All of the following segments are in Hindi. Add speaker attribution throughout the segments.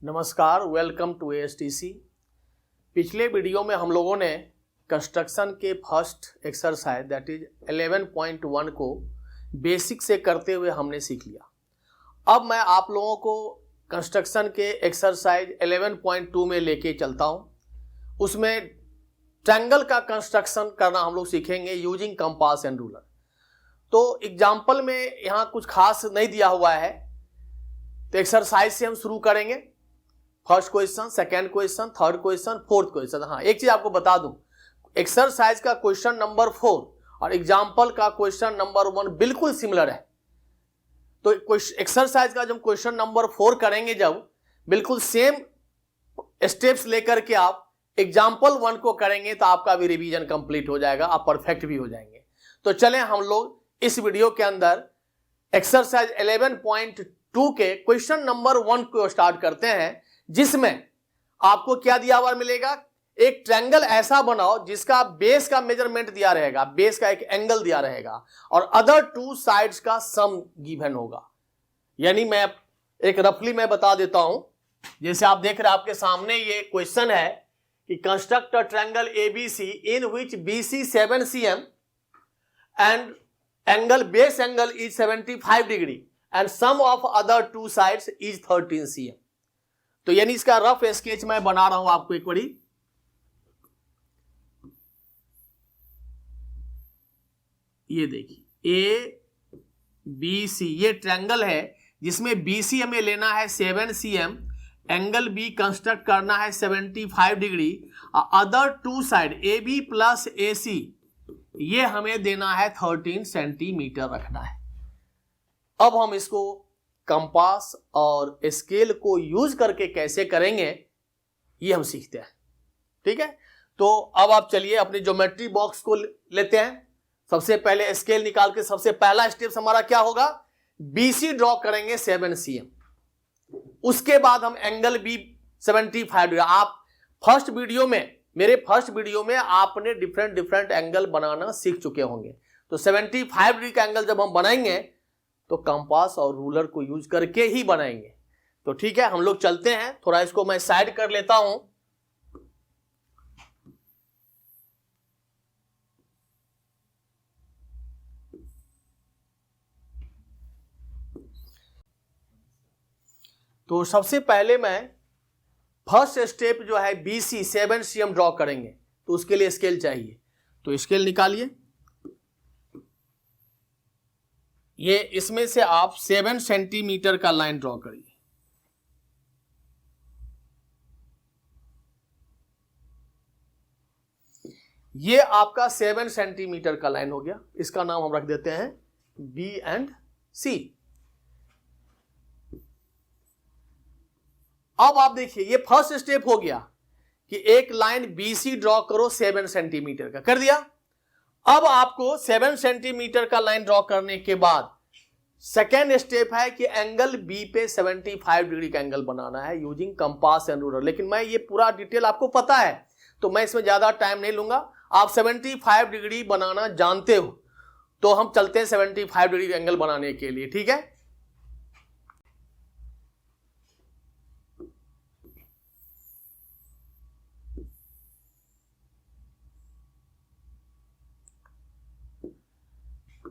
Speaker 1: नमस्कार, वेलकम टू ASTC। पिछले वीडियो में हम लोगों ने कंस्ट्रक्शन के फर्स्ट एक्सरसाइज दैट इज 11.1 को बेसिक से करते हुए हमने सीख लिया। अब मैं आप लोगों को कंस्ट्रक्शन के एक्सरसाइज 11.2 में लेके चलता हूं। उसमें ट्रायंगल का कंस्ट्रक्शन करना हम लोग सीखेंगे यूजिंग कंपास एंड रूलर। तो एग्जाम्पल में यहाँ कुछ खास नहीं दिया हुआ है, तो एक्सरसाइज से हम शुरू करेंगे। First question, second question, third question, fourth question. हाँ, एक चीज आपको बता दूं, एक्सरसाइज का क्वेश्चन नंबर 4 और एग्जाम्पल का क्वेश्चन नंबर 1 बिल्कुल सिमिलर है। तो एक्सरसाइज का जब क्वेश्चन नंबर 4 करेंगे, जब बिल्कुल सेम स्टेप्स लेकर के आप एग्जाम्पल 1 को करेंगे तो आपका भी रिवीजन कंप्लीट हो जाएगा, आप परफेक्ट भी हो जाएंगे। तो चलें हम लोग इस वीडियो के अंदर एक्सरसाइज 11.2 के क्वेश्चन नंबर 1 को स्टार्ट करते हैं, जिसमें आपको क्या दिया हुआ मिलेगा। एक ट्रायंगल ऐसा बनाओ जिसका बेस का मेजरमेंट दिया रहेगा, बेस का एक एंगल दिया रहेगा और अदर टू साइड्स का सम गिवन होगा। यानी मैं एक रफली मैं बता देता हूं, जैसे आप देख रहे हैं आपके सामने ये क्वेश्चन है कि construct a triangle ABC in which BC 7 cm and angle base angle is 75 degree and sum of other two sides is 13 cm। तो यानी इसका रफ स्केच मैं बना रहा हूं आपको एक बारी। ये देखिए ABC ये ट्रायंगल है जिसमें BC हमें लेना है 7 cm, एंगल B कंस्ट्रक्ट करना है 75 degree, other two side AB plus AC ये हमें देना है 13 सेंटीमीटर रखना है। अब हम इसको कंपास और स्केल को यूज करके कैसे करेंगे ये हम सीखते हैं, ठीक है। तो अब आप चलिए अपने ज्योमेट्री बॉक्स को लेते हैं। सबसे पहले स्केल निकाल के सबसे पहला स्टेप हमारा क्या होगा, BC ड्रॉ करेंगे 7 cm। उसके बाद हम एंगल B 75 डिग्री। आप फर्स्ट वीडियो में, मेरे फर्स्ट वीडियो में आपने डिफरेंट एंगल बनाना सीख चुके होंगे। तो 75 डिग्री का एंगल जब हम बनाएंगे तो कंपास और रूलर को यूज करके ही बनाएंगे। तो ठीक है, हम लोग चलते हैं। थोड़ा इसको मैं साइड कर लेता हूं। तो सबसे पहले मैं फर्स्ट स्टेप जो है BC 7 cm ड्रॉ करेंगे, तो उसके लिए स्केल चाहिए। तो स्केल निकालिए। ये इसमें से आप 7 सेंटीमीटर का लाइन ड्रॉ करिए। ये आपका 7 सेंटीमीटर का लाइन हो गया। इसका नाम हम रख देते हैं B एंड C। अब आप देखिए ये फर्स्ट स्टेप हो गया कि एक लाइन BC ड्रॉ करो 7 सेंटीमीटर का, कर दिया। अब आपको 7 सेंटीमीटर का लाइन ड्रॉ करने के बाद सेकेंड स्टेप है कि एंगल B पे 75 डिग्री का एंगल बनाना है यूजिंग कंपास एंड रूलर। लेकिन मैं ये पूरा डिटेल आपको पता है तो मैं इसमें ज्यादा टाइम नहीं लूंगा। आप 75 डिग्री बनाना जानते हो, तो हम चलते हैं 75 डिग्री का एंगल बनाने के लिए, ठीक है।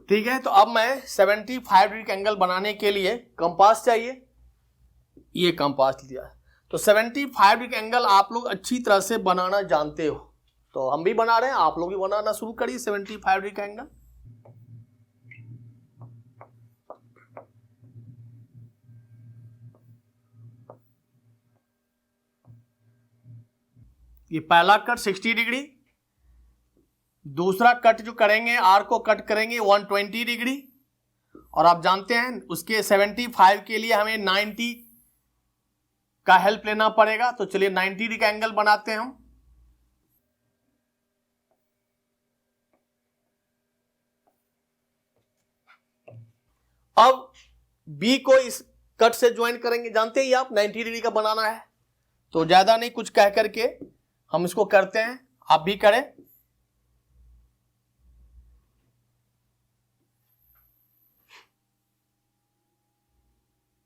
Speaker 1: ठीक है, तो अब मैं 75 डिग्री का एंगल बनाने के लिए कंपास चाहिए। ये कंपास लिया है। तो 75 डिग्री का एंगल आप लोग अच्छी तरह से बनाना जानते हो, तो हम भी बना रहे हैं, आप लोग भी बनाना शुरू करिए 75 डिग्री का एंगल। ये पहला कट 60 डिग्री, दूसरा कट जो करेंगे आर को कट करेंगे 120 डिग्री, और आप जानते हैं उसके 75 के लिए हमें 90 का हेल्प लेना पड़ेगा। तो चलिए 90 डिग्री का एंगल बनाते हैं हम। अब B को इस कट से ज्वाइन करेंगे, जानते ही आप 90 डिग्री का बनाना है, तो ज्यादा नहीं कुछ कह करके हम इसको करते हैं, आप भी करें।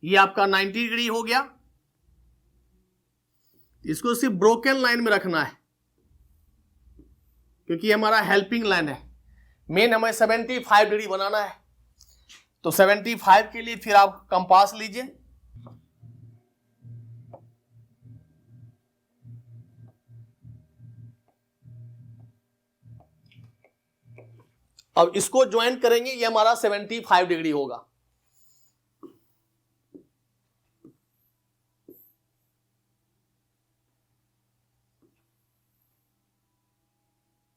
Speaker 1: ये आपका 90 डिग्री हो गया। इसको सिर्फ ब्रोकन लाइन में रखना है क्योंकि ये हमारा हेल्पिंग लाइन है। मेन हमें 75 डिग्री बनाना है, तो 75 के लिए फिर आप कंपास लीजिए। अब इसको ज्वाइन करेंगे, ये हमारा 75 डिग्री होगा।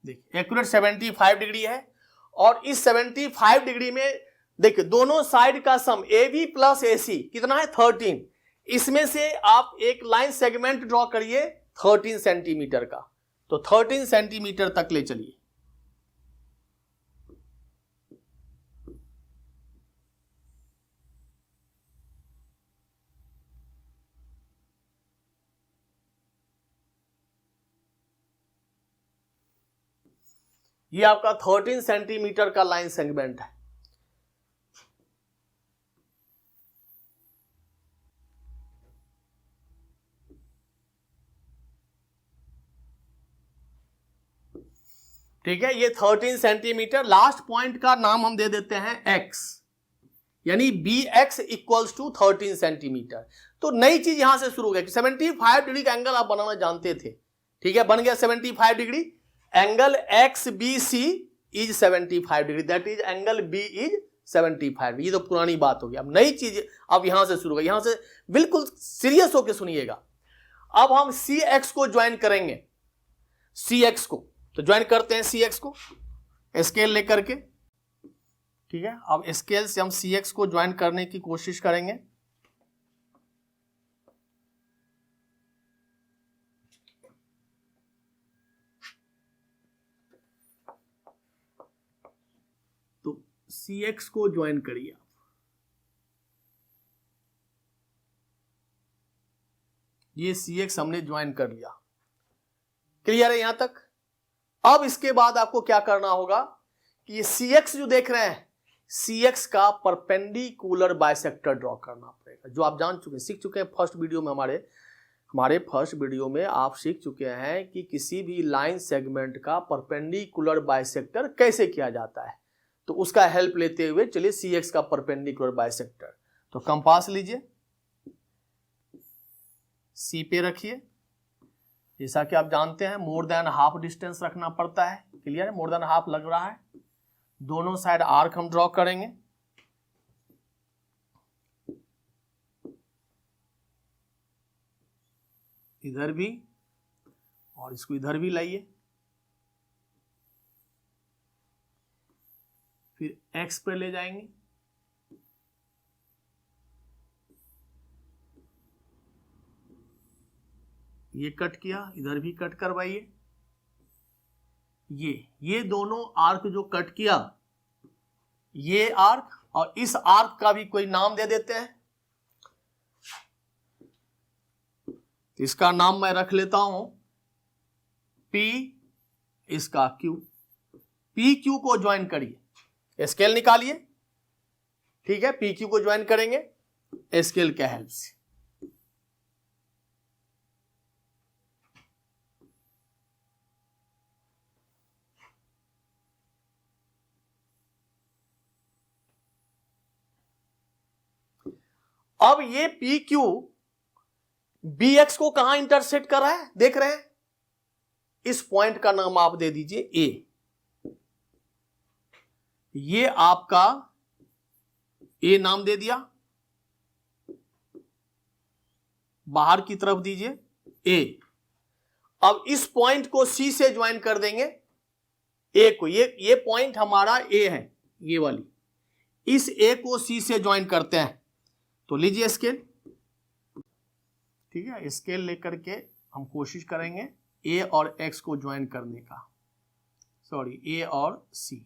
Speaker 1: देखिए एक्यूरेट 75 डिग्री है, और इस 75 डिग्री में देखिए दोनों साइड का सम AB प्लस AC कितना है 13। इसमें से आप एक लाइन सेगमेंट ड्रॉ करिए 13 सेंटीमीटर का, तो 13 सेंटीमीटर तक ले चलिए। ये आपका 13 सेंटीमीटर का लाइन सेगमेंट है। ठीक है, ये 13 सेंटीमीटर। लास्ट पॉइंट का नाम हम दे देते हैं x, यानी BX इक्वल्स टू 13 सेंटीमीटर। तो नई चीज यहां से शुरू हो गई। 75 डिग्री का एंगल आप बनाना जानते थे, ठीक है, बन गया 75 degree. Angle XBC is 75 degree, that is angle B is 75। ये तो पुरानी बात होगी। अब नई चीज अब यहां से शुरू हो गई, यहां से बिल्कुल सीरियस होकर सुनिएगा। अब हम CX को ज्वाइन करेंगे, CX को, तो ज्वाइन करते हैं CX को स्केल लेकर के। ठीक है, अब स्केल से हम CX को ज्वाइन करने की कोशिश करेंगे। तो CX को ज्वाइन करिए आप। ये CX हमने ज्वाइन कर लिया। क्लियर है यहां तक? अब इसके बाद आपको क्या करना होगा कि ये CX जो देख रहे हैं, CX का परपेंडिकुलर बाइसेक्टर ड्रॉ करना पड़ेगा, जो आप जान चुके हैं, सीख चुके हैं फर्स्ट वीडियो में। हमारे फर्स्ट वीडियो में आप सीख चुके हैं कि किसी भी लाइन सेगमेंट का परपेंडिकुलर बाइसेक्टर कैसे किया जाता है। तो उसका हेल्प लेते हुए चलिए CX का परपेंडिकुलर बाइसेक्टर, तो कंपास लीजिए, C पे रखिए। जैसा कि आप जानते हैं मोर देन हाफ डिस्टेंस रखना पड़ता है। क्लियर है, मोर देन हाफ लग रहा है। दोनों साइड आर्क हम ड्रॉ करेंगे। इधर भी, और इसको इधर भी लाइए। फिर X पे ले जाएंगे, ये कट किया, इधर भी कट करवाइए। ये दोनों आर्क जो कट किया, ये आर्क और इस आर्क का भी कोई नाम दे देते हैं। इसका नाम मैं रख लेता हूं P, इसका Q। PQ को ज्वाइन करिए, स्केल निकालिए। ठीक है, PQ को ज्वाइन करेंगे स्केल के हेल्प से। अब ये PQ BX को कहां इंटरसेक्ट कर रहा है देख रहे हैं? इस पॉइंट का नाम आप दे दीजिए A। ये आपका A नाम दे दिया, बाहर की तरफ दीजिए A। अब इस पॉइंट को C से ज्वाइन कर देंगे A को। ये पॉइंट हमारा A है, ये वाली। इस A को C से ज्वाइन करते हैं, तो लीजिए स्केल। ठीक है, स्केल लेकर के हम कोशिश करेंगे A और X को ज्वाइन करने का, सॉरी A और C।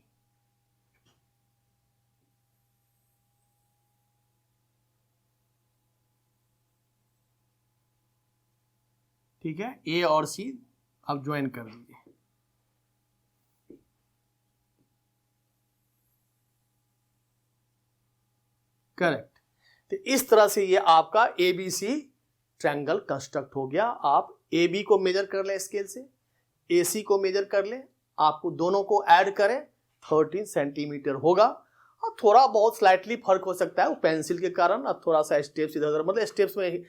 Speaker 1: ठीक है, A और C अब ज्वाइन कर दीजिए। करेक्ट। तो इस तरह से ये आपका ABC ट्रायंगल कंस्ट्रक्ट हो गया। आप ए बी को मेजर कर ले स्केल से, ए सी को मेजर कर ले, आपको दोनों को ऐड करें 13 सेंटीमीटर होगा। और थोड़ा बहुत स्लाइटली फर्क हो सकता है वो पेंसिल के कारण, अब थोड़ा सा स्टेप्स इधर उधर, मतलब स्टेप्स में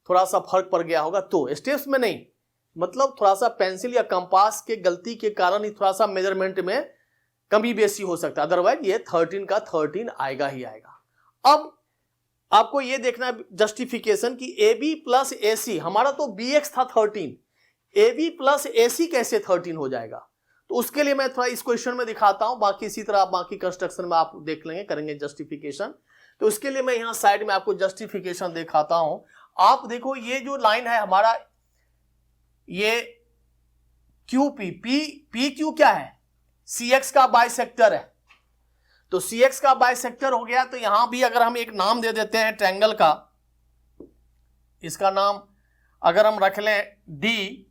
Speaker 1: थोड़ा सा फर्क पड़ गया होगा, तो स्टेप्स में नहीं, मतलब थोड़ा सा पेंसिल या कंपास के गलती के कारण ही थोड़ा सा मेजरमेंट में कमी बेसी हो सकता है, अदरवाइज ये 13 का 13 आएगा ही आएगा। अब आपको ये देखना है जस्टिफिकेशन कि ए बी प्लस ए सी, हमारा तो बी एक्स था 13, ए बी प्लस ए सी कैसे 13 हो जाएगा, तो उसके लिए मैं थोड़ा इस क्वेश्चन में दिखाता हूं, बाकी इसी तरह बाकी कंस्ट्रक्शन में आप देख लेंगे, करेंगे जस्टिफिकेशन। तो उसके लिए मैं यहां साइड में आपको जस्टिफिकेशन दिखाता हूं। आप देखो ये जो लाइन है हमारा, ये क्यू पी, पी क्यू क्या है, सी एक्स का बाइसेक्टर है, तो सी एक्स का बाइसेक्टर हो गया। तो यहां भी अगर हम एक नाम दे देते हैं ट्रायंगल का, इसका नाम अगर हम रख लें डी,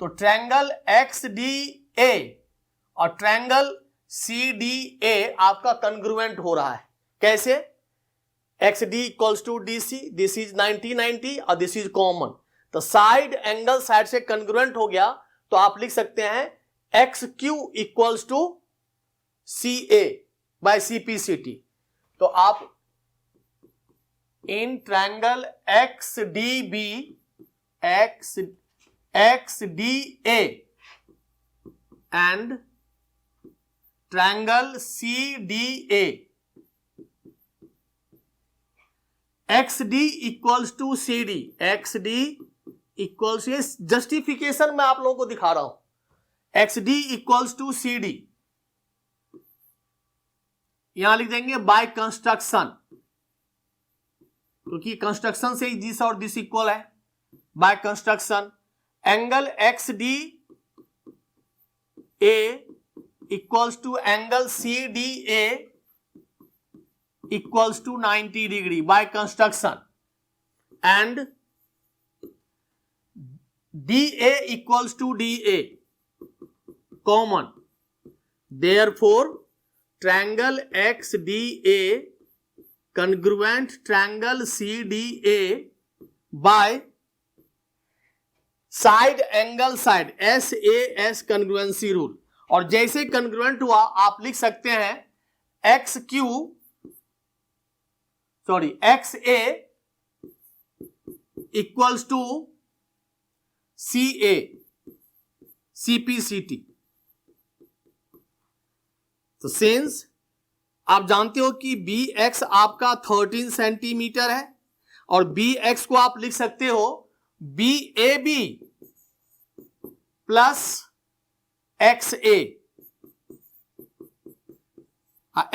Speaker 1: तो ट्रायंगल एक्स डी ए और ट्रायंगल सी डी ए आपका कंग्रुएंट हो रहा है। कैसे, X D equals to D C, this is 90-90 और दिस इज कॉमन, तो साइड एंगल साइड से कंग्रुएंट हो गया, तो आप लिख सकते हैं X Q equals to C A by C P C T. तो आप in triangle X D B, X D A and triangle C D A, X D equals to C D, X D equals, ये जस्टिफिकेशन मैं आप लोगों को दिखा रहा हूं, X D equals to C D, यहां लिख देंगे बाय कंस्ट्रक्शन, क्योंकि कंस्ट्रक्शन से ही दिस और दिस इक्वल है, by construction angle X D A equals to angle C D A equals to 90 degree by construction, and D A equals to D A common, therefore triangle X D A congruent triangle CDA by साइड एंगल साइड SAS congruency rule, और जैसे congruent हुआ आप लिख सकते हैं XA equals to CA CPCT। तो सिंस आप जानते हो कि BX आपका 13 सेंटीमीटर है, और BX को आप लिख सकते हो BAB प्लस XA,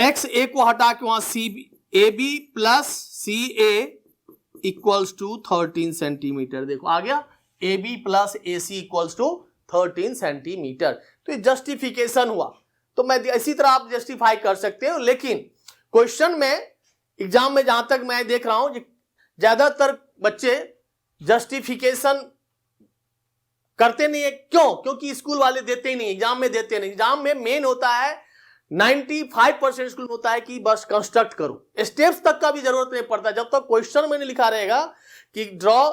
Speaker 1: XA को हटा के वहां AB plus CA equals to 13 centimetre. देखो आ गया, AB plus AC equals to 13 centimetre. तो ये जस्टिफिकेशन हुआ, तो मैं इसी तरह आप जस्टिफाई कर सकते हो, लेकिन क्वेश्चन में एग्जाम में जहां तक मैं देख रहा हूं ज्यादातर बच्चे जस्टिफिकेशन करते नहीं है। क्यों? क्योंकि स्कूल वाले देते ही नहीं, एग्जाम में देते नहीं। एग्जाम में मेन होता है 95% स्कूल में होता है कि बस कंस्ट्रक्ट करो, स्टेप्स तक का भी जरूरत नहीं पड़ता। जब तक क्वेश्चन में नहीं लिखा रहेगा कि draw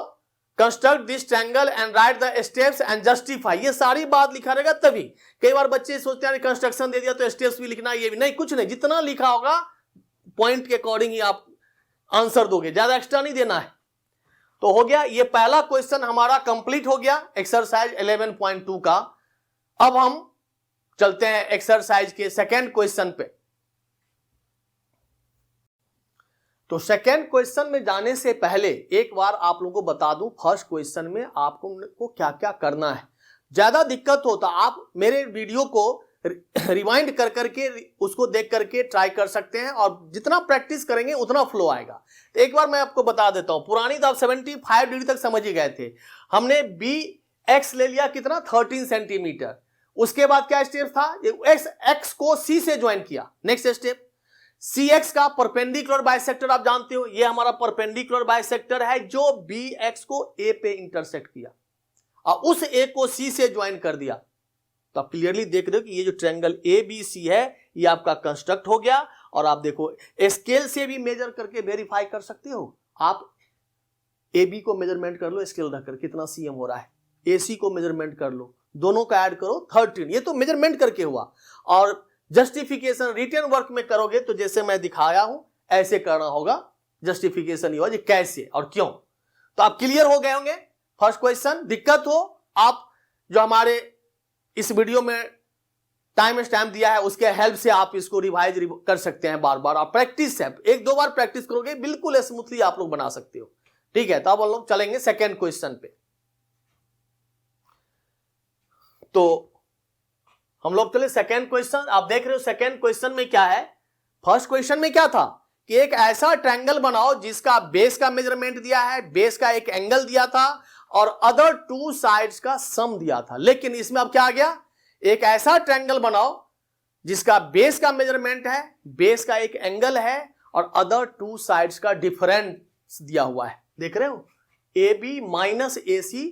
Speaker 1: construct this triangle and right the steps and justify, ये सारी बात लिखा रहेगा तभी। कई बार बच्चे सोचते हैं कंस्ट्रक्शन दे दिया तो स्टेप्स भी लिखना, ये भी नहीं, कुछ नहीं, जितना लिखा होगा पॉइंट के अकॉर्डिंग ही आप आंसर दोगे, ज्यादा एक्स्ट्रा नहीं देना है। तो हो गया, ये पहला क्वेश्चन हमारा कंप्लीट हो गया एक्सरसाइज 11.2 का। अब हम चलते हैं एक्सरसाइज के सेकेंड क्वेश्चन पे। तो सेकेंड क्वेश्चन में जाने से पहले एक बार आप लोगों को बता दूं, फर्स्ट क्वेश्चन में आपको क्या क्या करना है। ज्यादा दिक्कत होता आप मेरे वीडियो को रिवाइंड कर करके उसको देख करके ट्राई कर सकते हैं, और जितना प्रैक्टिस करेंगे उतना फ्लो आएगा। तो एक बार मैं आपको बता देता हूं, पुरानी तो आप 75 डिग्री तक समझ ही गए थे। हमने BX ले लिया कितना, 13 सेंटीमीटर। उसके बाद क्या स्टेप था, X को C से ज्वाइन किया। नेक्स्ट स्टेप CX का परपेंडिकुलर बाइसेक्टर आप जानते हो, ये हमारा परपेंडिकुलर बाइसेक्टर है जो BX को A पे इंटरसेक्ट किया और उस A को C से ज्वाइन कर दिया। तो आप क्लियरली देख रहे हो कि ये जो ट्रायंगल ABC है ये आपका कंस्ट्रक्ट हो गया। और आप देखो स्केल से भी मेजर करके वेरीफाई कर सकते हो। आप ए बी को मेजरमेंट कर लो स्केल रखकर कितना सीएम हो रहा है, ए सी को मेजरमेंट कर लो, दोनों का ऐड करो 13, ये तो मेजरमेंट करके हुआ। और जस्टिफिकेशन रिटन वर्क में करोगे तो जैसे मैं दिखाया हूं ऐसे करना होगा, जस्टिफिकेशन ये कैसे और क्यों। तो आप क्लियर हो गए होंगे। फर्स्ट क्वेश्चन, दिक्कत हो आप जो हमारे इस वीडियो में टाइम स्टैम्प दिया है उसके हेल्प से आप इसको रिवाइज कर सकते हैं बार बार, और प्रैक्टिस से एक दो बार प्रैक्टिस करोगे बिल्कुल स्मूथली आप लोग बना सकते हो। ठीक है, तो अब हम लोग चलेंगे सेकेंड क्वेश्चन पे। तो हम लोग चले सेकेंड क्वेश्चन। आप देख रहे हो सेकेंड क्वेश्चन में क्या है, फर्स्ट क्वेश्चन में क्या था कि एक ऐसा ट्रायंगल बनाओ जिसका बेस का मेजरमेंट दिया है, बेस का एक एंगल दिया था और अदर टू साइड्स का सम दिया था। लेकिन इसमें अब क्या आ गया, एक ऐसा ट्रायंगल बनाओ जिसका बेस का मेजरमेंट है, बेस का एक एंगल है और अदर टू साइड्स का डिफरेंस दिया हुआ है। देख रहे हो, ए बी माइनस ए सी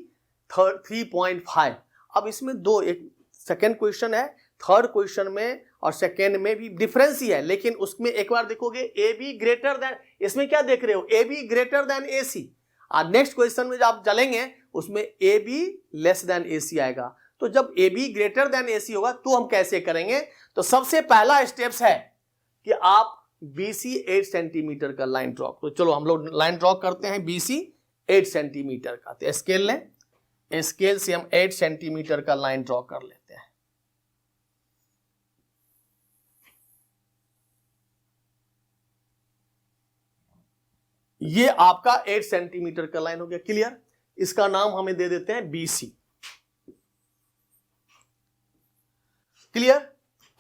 Speaker 1: 3.5। अब इसमें दो, एक सेकेंड क्वेश्चन है, थर्ड क्वेश्चन में और सेकेंड में भी डिफरेंस ही है, लेकिन उसमें एक बार देखोगे ए बी ग्रेटर देन, इसमें क्या देख रहे हो, ए बी ग्रेटर देन ए सी। और नेक्स्ट क्वेश्चन में जब आप चलेंगे उसमें ए बी लेस देन ए सी आएगा। तो जब ए बी ग्रेटर देन ए सी होगा तो हम कैसे करेंगे, तो सबसे पहला स्टेप्स है कि आप बी सी 8 सेंटीमीटर का लाइन ड्रॉ। तो चलो हम लोग लाइन ड्रॉ करते हैं बी सी 8 सेंटीमीटर का। तो स्केल लें, स्केल से हम 8 सेंटीमीटर का लाइन ड्रॉ कर लेते हैं। ये आपका 8 सेंटीमीटर का लाइन हो गया, क्लियर। इसका नाम हमें दे देते हैं BC, क्लियर।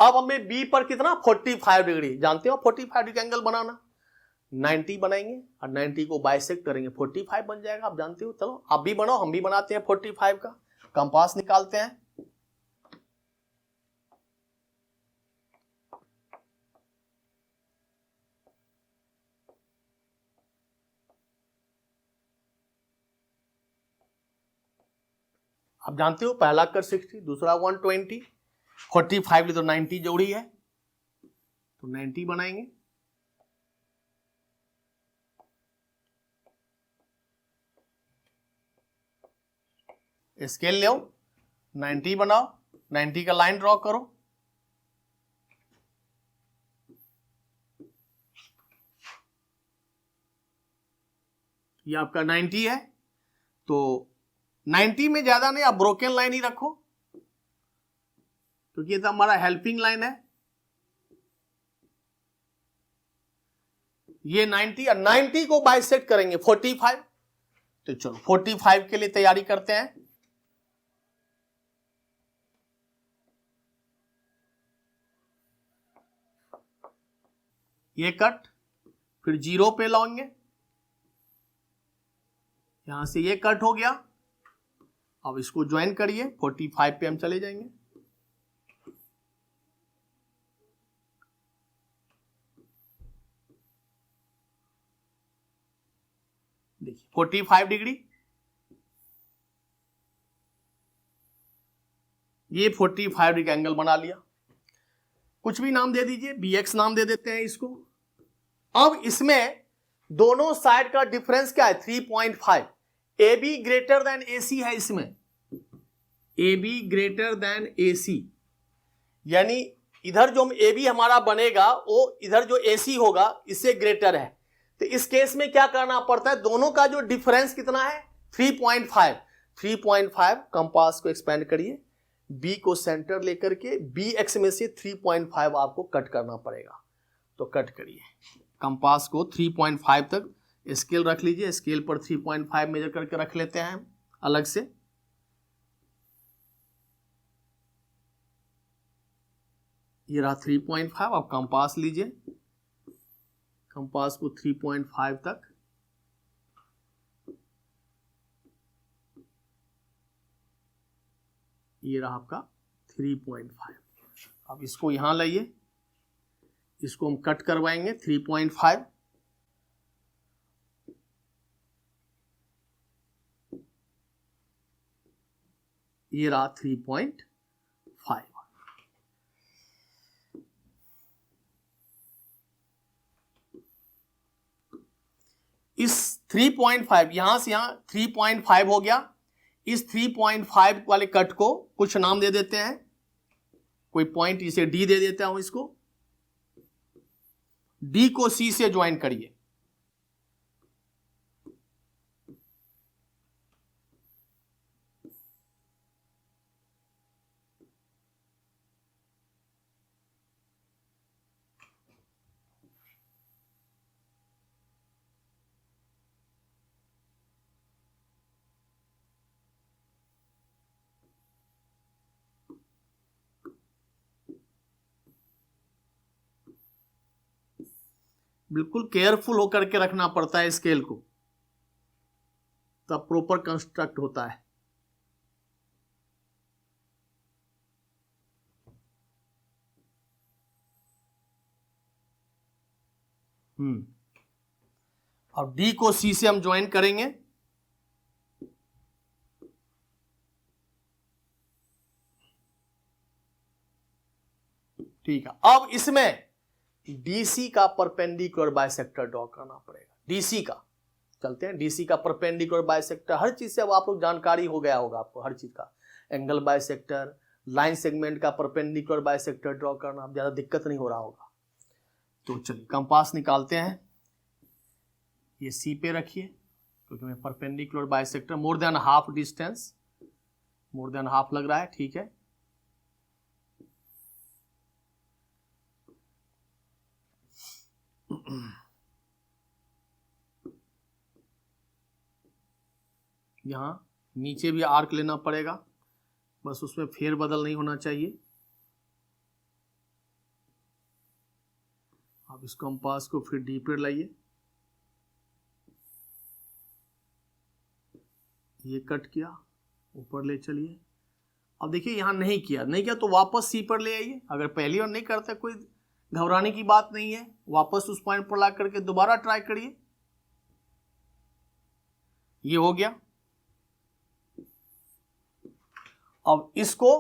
Speaker 1: अब हमें B पर कितना 45 डिग्री, जानते हो 45 डिग्री एंगल बनाना, 90 बनाएंगे और 90 को बाइसेक्ट करेंगे 45 बन जाएगा, आप जानते हो। चलो आप भी बनाओ, हम भी बनाते हैं 45 का। कंपास निकालते हैं, आप जानते हो पहला कर 60, दूसरा 120, 45 लिए तो 90 जोड़ी है तो 90 बनाएंगे। स्केल ले 90 बनाओ, 90 का लाइन ड्रॉ करो। ये आपका 90 है, तो 90 में ज्यादा नहीं, आप ब्रोकन लाइन ही रखो क्योंकि ये तो हमारा हेल्पिंग लाइन है। ये 90 और 90 को बाइसेक्ट करेंगे 45। तो चलो 45 के लिए तैयारी करते हैं। ये कट, फिर 0 पे लाएंगे, यहां से ये कट हो गया। अब इसको ज्वाइन करिए, 45 पे हम चले जाएंगे। देखिए 45 डिग्री, ये 45 डिग्री एंगल बना लिया। कुछ भी नाम दे दीजिए, BX नाम दे देते हैं इसको। अब इसमें दोनों साइड का डिफरेंस क्या है 3.5। AB ग्रेटर देन AC है, इसमें AB ग्रेटर देन AC, यानी इधर जो AB हमारा बनेगा वो इधर जो AC होगा इससे ग्रेटर है। तो इस केस में क्या करना पड़ता है, दोनों का जो डिफरेंस कितना है 3.5। 3.5 कंपास को एक्सपेंड करिए, B को सेंटर लेकर के BX में से 3.5 आपको कट करना पड़ेगा। तो कट करिए, कंपास को 3.5 तक स्केल रख लीजिए, स्केल पर 3.5 मेजर करके रख लेते हैं अलग से। ये रहा 3.5। अब कंपास लीजिए, कंपास को 3.5 तक, ये रहा आपका 3.5। अब इसको यहां लाइए, इसको हम कट करवाएंगे 3.5। ये रहा 3.5। इस 3.5 यहां से यहां 3.5 हो गया, इस 3.5 वाले कट को कुछ नाम दे देते हैं, कोई पॉइंट इसे डी दे देता हूं, इसको डी को सी से ज्वाइन करिए। बिल्कुल केयरफुल होकर के रखना पड़ता है स्केल को, तब प्रॉपर कंस्ट्रक्ट होता है। अब डी को सी से हम ज्वाइन करेंगे। ठीक है, अब इसमें डीसी का परपेंडिकुलर बाइसेक्टर ड्रॉ करना पड़ेगा। डीसी का चलते हैं, डीसी का परपेंडिकुलर बाइसेक्टर, हर चीज से अब आप लोग जानकारी हो गया होगा आपको, हर चीज का एंगल बाइसेक्टर, लाइन सेगमेंट का परपेंडिकुलर बाइसेक्टर ड्रॉ करना, अब ज्यादा दिक्कत नहीं हो रहा होगा। तो चलिए कंपास निकालते हैं, ये सी पे रखिए क्योंकि मैं perpendicular bisector more than half distance, more than half लग रहा है, ठीक है। यहां नीचे भी आर्क लेना पड़ेगा, बस उसमें फेरबदल नहीं होना चाहिए। अब इस कंपास को फिर डी पर लाइए, ये कट किया, ऊपर ले चलिए। अब देखिए यहां नहीं किया तो वापस सी पर ले आइए। अगर पहली बार नहीं करते कोई घबराने की बात नहीं है, वापस उस पॉइंट पर ला करके दोबारा ट्राई करिए। ये हो गया। अब इसको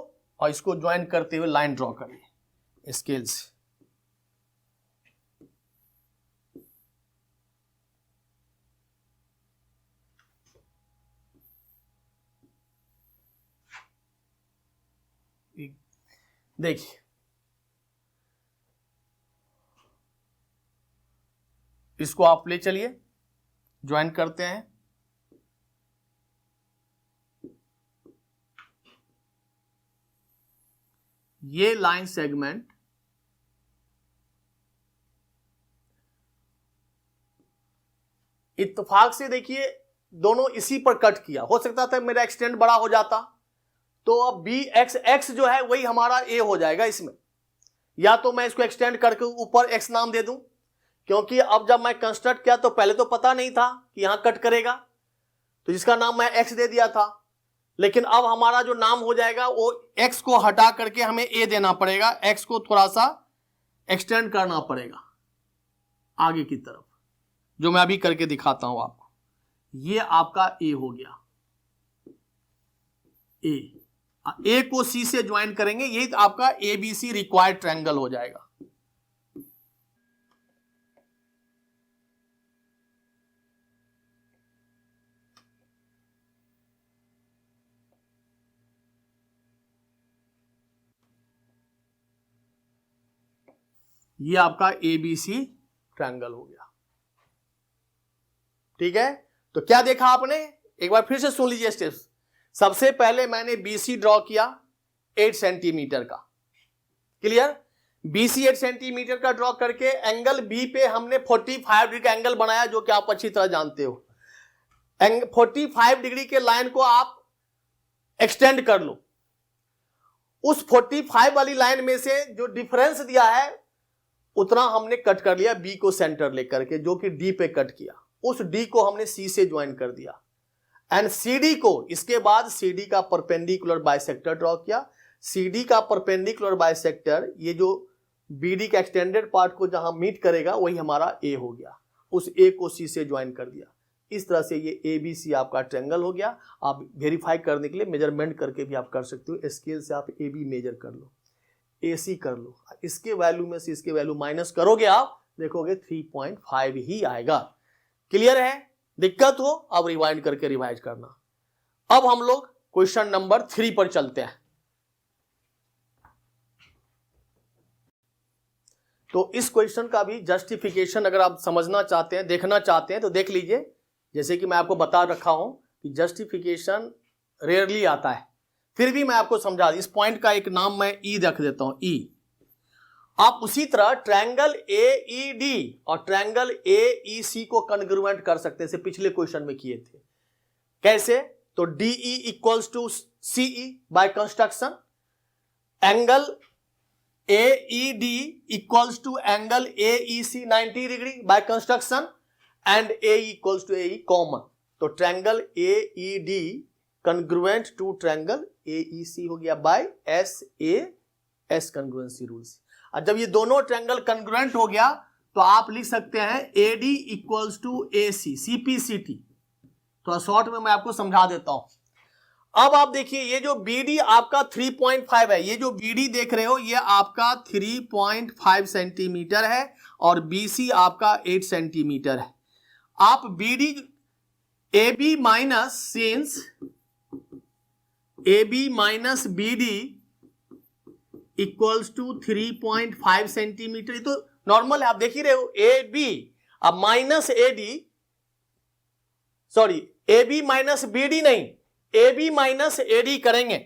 Speaker 1: और इसको ज्वाइन करते हुए लाइन ड्रॉ करिए स्केल से। देखिए इसको आप ले चलिए, ज्वाइन करते हैं। ये लाइन सेगमेंट इत्तेफाक से देखिए दोनों इसी पर कट किया, हो सकता था मेरा एक्सटेंड बड़ा हो जाता, तो अब बी एक्स एक्स जो है वही हमारा ए हो जाएगा इसमें, या तो मैं इसको एक्सटेंड करके ऊपर एक्स नाम दे दूं, क्योंकि अब जब मैं कंस्ट्रक्ट किया तो पहले तो पता नहीं था कि यहां कट करेगा, तो जिसका नाम मैं एक्स दे दिया था। लेकिन अब हमारा जो नाम हो जाएगा वो एक्स को हटा करके हमें ए देना पड़ेगा, एक्स को थोड़ा सा एक्सटेंड करना पड़ेगा आगे की तरफ, जो मैं अभी करके दिखाता हूं आपको। ये आपका ए हो गया, ए को सी से ज्वाइन करेंगे, यही आपका एबीसी रिक्वायर्ड ट्रायंगल हो जाएगा। ये आपका एबीसी ट्रायंगल हो गया। ठीक है, तो क्या देखा आपने, एक बार फिर से सुन लीजिए स्टेप्स। सबसे पहले मैंने बीसी ड्रॉ किया 8 सेंटीमीटर का, क्लियर। बीसी 8 सेंटीमीटर का ड्रॉ करके एंगल बी पे हमने 45 डिग्री का एंगल बनाया, जो कि आप अच्छी तरह जानते हो। 45 डिग्री के लाइन को आप एक्सटेंड कर लो, उस 45 वाली लाइन में से जो डिफरेंस दिया है उतना हमने कट कर लिया बी को सेंटर लेकर के, जो कि डी पे कट किया। उस डी को हमने सी से ज्वाइन कर दिया एंड सीडी को, इसके बाद सीडी का परपेंडिकुलर बाइसेक्टर ड्रॉ किया। सीडी का परपेंडिकुलर बाइसेक्टर ये जो बीडी का एक्सटेंडेड पार्ट को जहां मीट करेगा वही हमारा ए हो गया, उस ए को सी से ज्वाइन कर दिया। इस तरह से ये ए बी सी आपका ट्रायंगल हो गया। आप वेरीफाई करने के लिए मेजरमेंट करके भी आप कर सकते हो, स्केल से आप ए बी मेजर कर लो, ए सी कर लो, इसके वैल्यू में से इसके वैल्यू माइनस करोगे, आप देखोगे 3.5 ही आएगा। क्लियर है? दिक्कत हो अब रिवाइंड करके रिवाइज करना। अब हम लोग क्वेश्चन नंबर 3 पर चलते हैं। तो इस क्वेश्चन का भी जस्टिफिकेशन अगर आप समझना चाहते हैं, देखना चाहते हैं तो देख लीजिए। जैसे कि मैं आपको बता रखा हूं कि जस्टिफिकेशन रेयरली आता है, फिर भी मैं आपको समझा इस पॉइंट का एक नाम मैं ई रख देता हूं, ई। आप उसी तरह ट्रायंगल AED और ट्रायंगल AEC को कॉन्ग्रुएंट कर सकते हैं, पिछले क्वेश्चन में किए थे। कैसे? तो DE equals to CE by construction, angle AED equals to angle AEC 90 degree by construction and AE equals to AE common. तो triangle AED congruent to triangle AEC हो गया बाय SAS कॉन्ग्रुएंसी रूल्स। और जब ये दोनों ट्रायंगल कॉन्ग्रुएंट हो गया तो आप लिख सकते हैं AD equals to AC CPCT। तो शॉर्ट में मैं आपको समझा देता हूं। अब आप देखिए ये जो BD आपका 3.5 है, ये जो BD देख रहे हो ये आपका 3.5 सेंटीमीटर है और BC आपका 8 सेंटीमीटर है। आप BD AB minus since AB minus BD equals to 3.5 centimetre, ये तो नॉर्मल है, आप देख ही रहे हो। AB अब minus AD, sorry AB minus BD नहीं, AB माइनस AD करेंगे।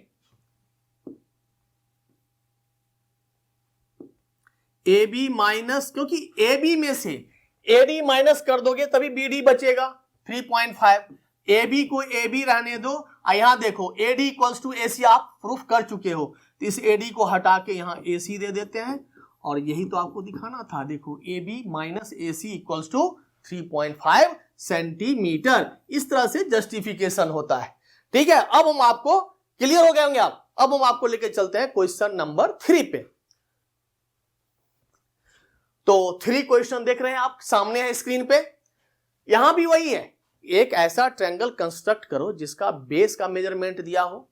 Speaker 1: AB माइनस, क्योंकि AB में से AD माइनस कर दोगे तभी BD बचेगा 3.5। AB को AB रहने दो। यहां देखो AD इक्वल्स टू AC आप प्रूफ कर चुके हो, तो इस AD को हटा के यहां AC दे देते हैं और यही तो आपको दिखाना था। देखो AB minus AC equals to 3.5 centimetre. इस तरह से जस्टिफिकेशन होता है। ठीक है, अब हम आपको क्लियर हो गए होंगे आप। अब हम आपको लेके चलते हैं क्वेश्चन नंबर 3 पे। तो 3 क्वेश्चन देख रहे हैं आप, सामने है स्क्रीन पे। यहां भी वही है, एक ऐसा ट्रायंगल कंस्ट्रक्ट करो जिसका बेस का मेजरमेंट दिया हो,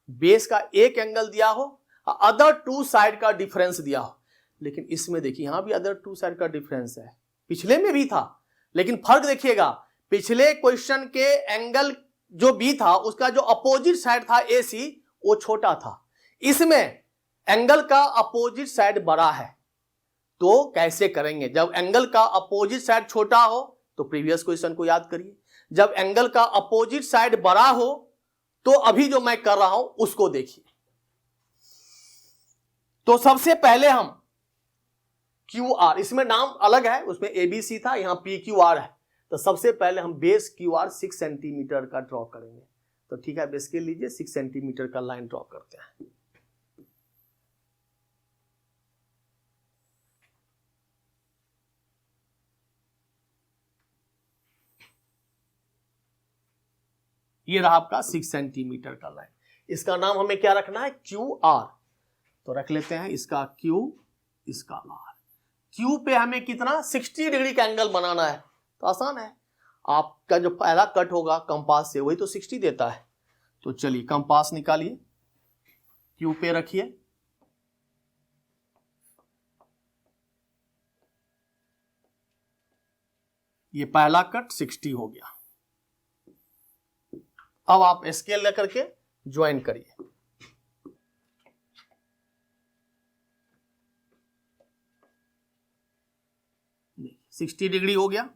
Speaker 1: बेस का एक एंगल दिया हो, अदर 2 साइड का डिफरेंस दिया हो। लेकिन इसमें देखिए यहां भी अदर 2 साइड का डिफरेंस है, पिछले में भी था, लेकिन फर्क देखिएगा। पिछले क्वेश्चन के एंगल जो बी था उसका जो अपोजिट साइड था AC वो छोटा था, इसमें एंगल का अपोजिट साइड बड़ा है। तो कैसे करेंगे? जब एंगल का अपोजिट साइड छोटा हो तो प्रीवियस क्वेश्चन को याद करिए, जब एंगल का अपोजिट साइड बड़ा हो तो अभी जो मैं कर रहा हूं उसको देखिए। तो सबसे पहले हम QR, इसमें नाम अलग है, उसमें ABC था, यहां PQR है। तो सबसे पहले हम बेस QR 6 सेंटीमीटर का ड्रॉ करेंगे। तो ठीक है, बेस के लीजिए 6 सेंटीमीटर का लाइन ड्रॉ करते हैं। ये रहा आपका 6 सेंटीमीटर का लाइन। इसका नाम हमें क्या रखना है? QR। तो रख लेते हैं इसका Q, इसका R। Q पे हमें कितना 60 डिग्री का एंगल बनाना है। तो आसान है, आपका जो पहला कट होगा कंपास से वही तो 60 देता है। तो चलिए कंपास निकालिए, Q पे रखिए, ये पहला कट 60 हो गया। अब आप स्केल लेकर के ज्वाइन करिए। देखिए 60 डिग्री हो गया।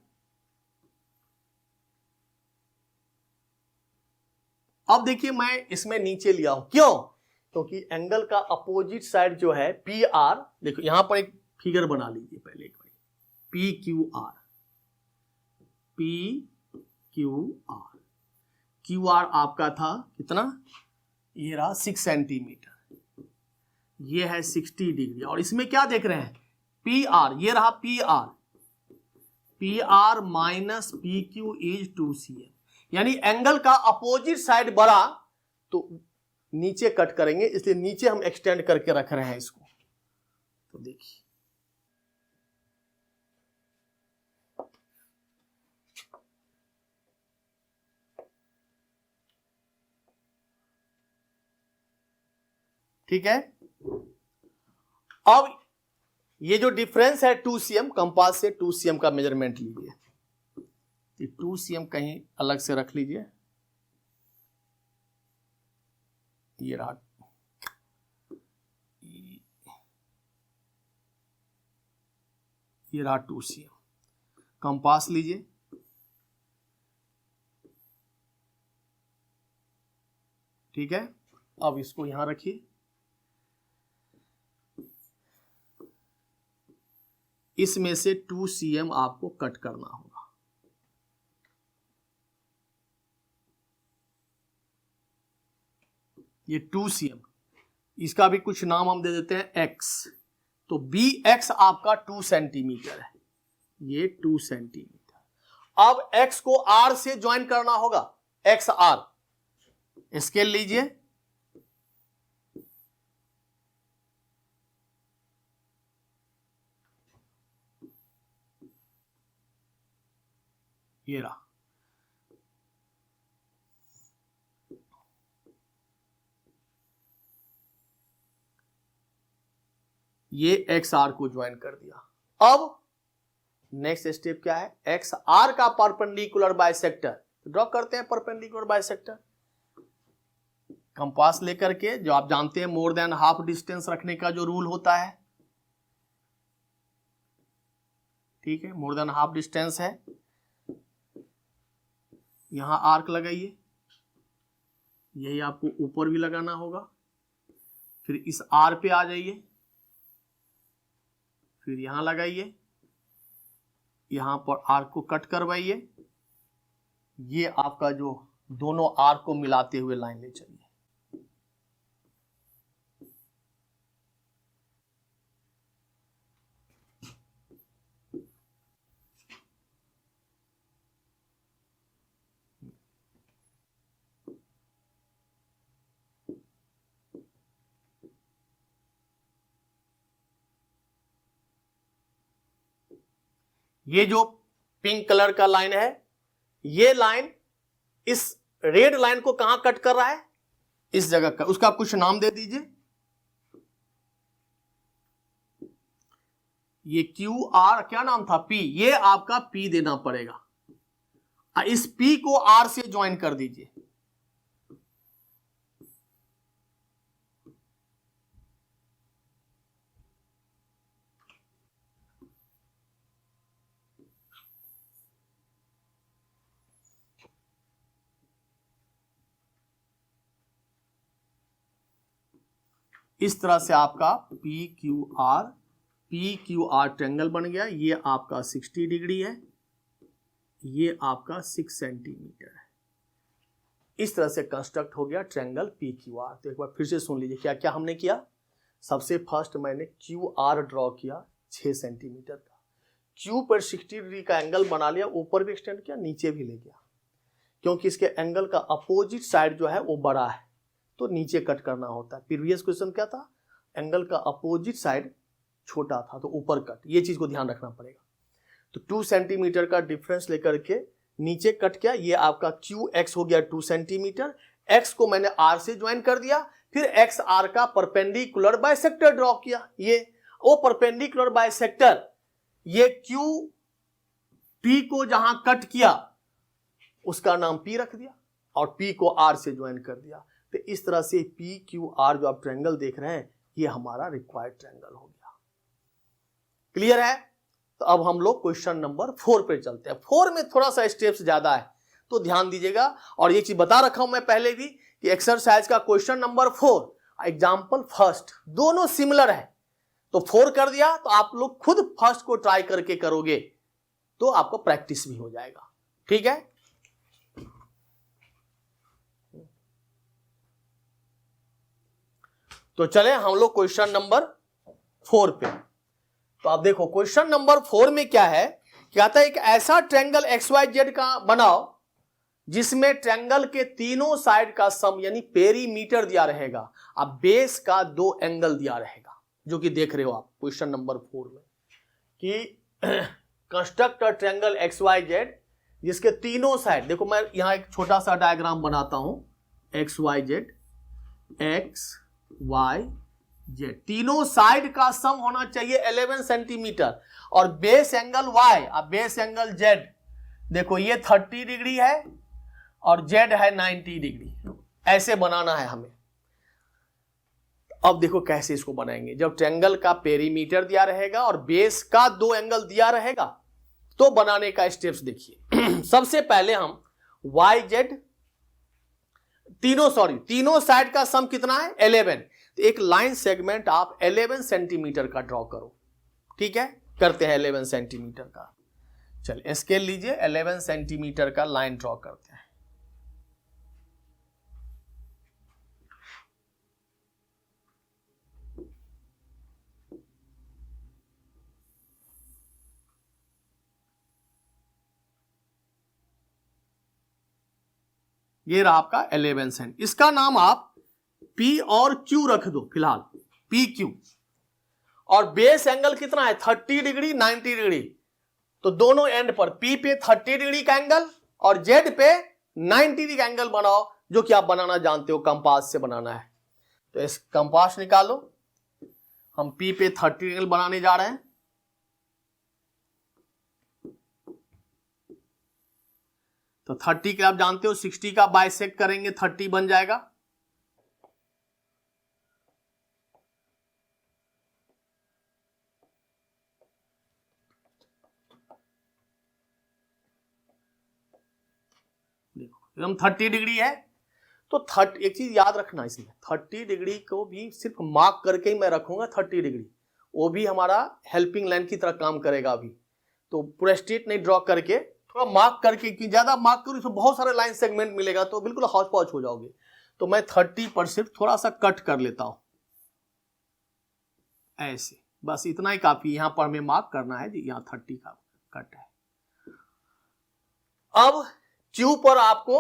Speaker 1: अब देखिए मैं इसमें नीचे लिया हूं, क्यों? क्योंकि एंगल का अपोजिट साइड जो है PR, देखो यहां पर एक फिगर बना लीजिए पहले एक बार, PQR, PQR, QR आपका था कितना? ये रहा 6 सेंटीमीटर, ये है 60 डिग्री। और इसमें क्या देख रहे हैं? PR, ये रहा PR, PR minus PQ is 2cm। यानी एंगल का अपोजिट साइड बड़ा तो नीचे कट करेंगे, इसलिए नीचे हम एक्सटेंड करके रख रहे हैं इसको। तो देखिए ठीक है। अब ये जो डिफरेंस है 2cm, कंपास से 2cm का मेजरमेंट लीजिए। 2 cm कहीं अलग से रख लीजिए, ये रहा, ये रहा 2 cm। कंपास लीजिए, ठीक है। अब इसको यहां रखिए, इसमें से 2 cm आपको कट करना होगा। ये 2 cm, इसका भी कुछ नाम हम दे देते हैं x, तो bx आपका 2 सेंटीमीटर है, ये 2 सेंटीमीटर। अब x को r से ज्वाइन करना होगा, x r, स्केल लीजिए, ये रहा, ये एक्स आर को ज्वाइन कर दिया। अब नेक्स्ट स्टेप क्या है, एक्स आर का परपेंडिकुलर बाइसेक्टर ड्रॉ करते हैं, परपेंडिकुलर बाइसेक्टर। कंपास लेकर के, जो आप जानते हैं मोर देन हाफ डिस्टेंस रखने का जो रूल होता है, ठीक है, मोर देन हाफ डिस्टेंस है। यहां आर्क लगाइए, यही आपको ऊपर भी लगाना होगा, फिर इस आर पे आ जाइए, फिर यहां लगाइए, यहां पर आर्क को कट करवाइए, ये आपका जो दोनों आर्क को मिलाते हुए लाइन ले चलिए। ये जो पिंक कलर का लाइन है, ये लाइन इस रेड लाइन को कहां कट कर रहा है, इस जगह का, उसका कुछ नाम दे दीजिए। ये क्यू आर, क्या नाम था, पी, ये आपका पी देना पड़ेगा। इस पी को आर से ज्वाइन कर दीजिए। इस तरह से आपका पी क्यू आर ट्रायंगल बन गया। ये आपका 60 डिग्री है, ये आपका 6 सेंटीमीटर है। इस तरह से कंस्ट्रक्ट हो गया ट्रायंगल पी क्यू आर। तो एक बार फिर से सुन लीजिए क्या क्या हमने किया। सबसे फर्स्ट मैंने क्यू आर ड्रॉ किया 6 सेंटीमीटर का, क्यू पर 60 डिग्री का एंगल बना लिया, ऊपर भी एक्सटेंड किया, नीचे भी ले गया, क्योंकि इसके एंगल का अपोजिट साइड जो है वो बड़ा है तो नीचे कट करना होता है। प्रीवियस क्वेश्चन क्या था, एंगल का अपोजिट साइड छोटा था तो ऊपर कट, ये चीज को ध्यान रखना पड़ेगा। तो 2 सेंटीमीटर का डिफरेंस लेकर के नीचे कट किया, ये आपका क्यू एक्स हो गया 2 सेंटीमीटर। एक्स को मैंने आर से ज्वाइन कर दिया, फिर एक्स आर का परपेंडिकुलर बाइसेक्टर ड्रॉ किया। ये वो परपेंडिकुलर बाइसेक्टर, ये क्यू पी को जहां कट किया उसका नाम पी रख दिया और पी को आर से ज्वाइन कर दिया। तो इस तरह से पी क्यू आर जो आप ट्रायंगल देख रहे हैं, ये हमारा रिक्वायर्ड ट्रायंगल हो गया। क्लियर है? तो अब हम लोग क्वेश्चन नंबर 4 पे चलते हैं। 4 में थोड़ा सा स्टेप्स ज्यादा है तो ध्यान दीजिएगा। और ये चीज बता रखा हूं मैं पहले भी कि एक्सरसाइज का क्वेश्चन नंबर 4 एग्जाम्पल फर्स्ट दोनों सिमिलर है। तो 4 कर दिया तो आप लोग खुद फर्स्ट को ट्राई करके करोगे तो आपको प्रैक्टिस भी हो जाएगा। ठीक है, तो चले हम लोग क्वेश्चन नंबर 4 पे। तो आप देखो क्वेश्चन नंबर 4 में क्या है, कहता है एक ऐसा ट्रायंगल XYZ का बनाओ जिसमें ट्रायंगल के तीनों साइड का सम यानी पेरीमीटर दिया रहेगा, अब बेस का 2 एंगल दिया रहेगा, जो कि देख रहे हो आप क्वेश्चन नंबर 4 में कि कंस्ट्रक्ट अ ट्रायंगल XYZ जिसके तीनों साइड, देखो मैं यहां एक छोटा सा डायग्राम बनाता हूं, XYZ XYZ तीनों साइड का सम होना चाहिए 11 सेंटीमीटर और बेस एंगल Y, अब बेस एंगल Z देखो ये 30 डिग्री है और जेड है 90 डिग्री, ऐसे बनाना है हमें। अब देखो कैसे इसको बनाएंगे। जब ट्रायंगल का पेरीमीटर दिया रहेगा और बेस का 2 एंगल दिया रहेगा तो बनाने का स्टेप्स देखिए। सबसे पहले हम वाई जेड तीनों साइड का सम कितना है 11। तो एक लाइन सेगमेंट आप 11 सेंटीमीटर का ड्रॉ करो, ठीक है, करते हैं 11 सेंटीमीटर का। चलिए स्केल लीजिए, 11 सेंटीमीटर का लाइन ड्रॉ करते हैं। ये रहा आपका 11 सेंट। इसका नाम आप P और Q रख दो फिलहाल, पी क्यू। और बेस एंगल कितना है 30 डिग्री 90 डिग्री, तो दोनों एंड पर P पे 30 डिग्री का एंगल और Z पे 90 डिग्री का एंगल बनाओ, जो कि आप बनाना जानते हो, कंपास से बनाना है। तो इस कंपास निकालो, हम P पे 30 एंगल बनाने जा रहे हैं। तो 30 के आप जानते हो 60 का बाइसेक्ट करेंगे 30 बन जाएगा। देखो एकदम 30 डिग्री है। तो 30, एक चीज याद रखना इसमें, 30 डिग्री को भी सिर्फ मार्क करके ही मैं रखूंगा 30 डिग्री, वो भी हमारा हेल्पिंग लाइन की तरह काम करेगा अभी। तो पूरा स्ट्रेट नहीं ड्रॉ करके, थोड़ा मार्क करके, कि ज्यादा मार्क करूँ तो बहुत सारे लाइन सेगमेंट मिलेगा तो बिल्कुल हौच पौच हो जाओगे। तो मैं 30 पर सिर्फ थोड़ा सा कट कर लेता हूं, ऐसे, बस इतना ही काफी। यहां पर हमें मार्क करना है जी, यहां 30 का कट है। अब क्यू पर आपको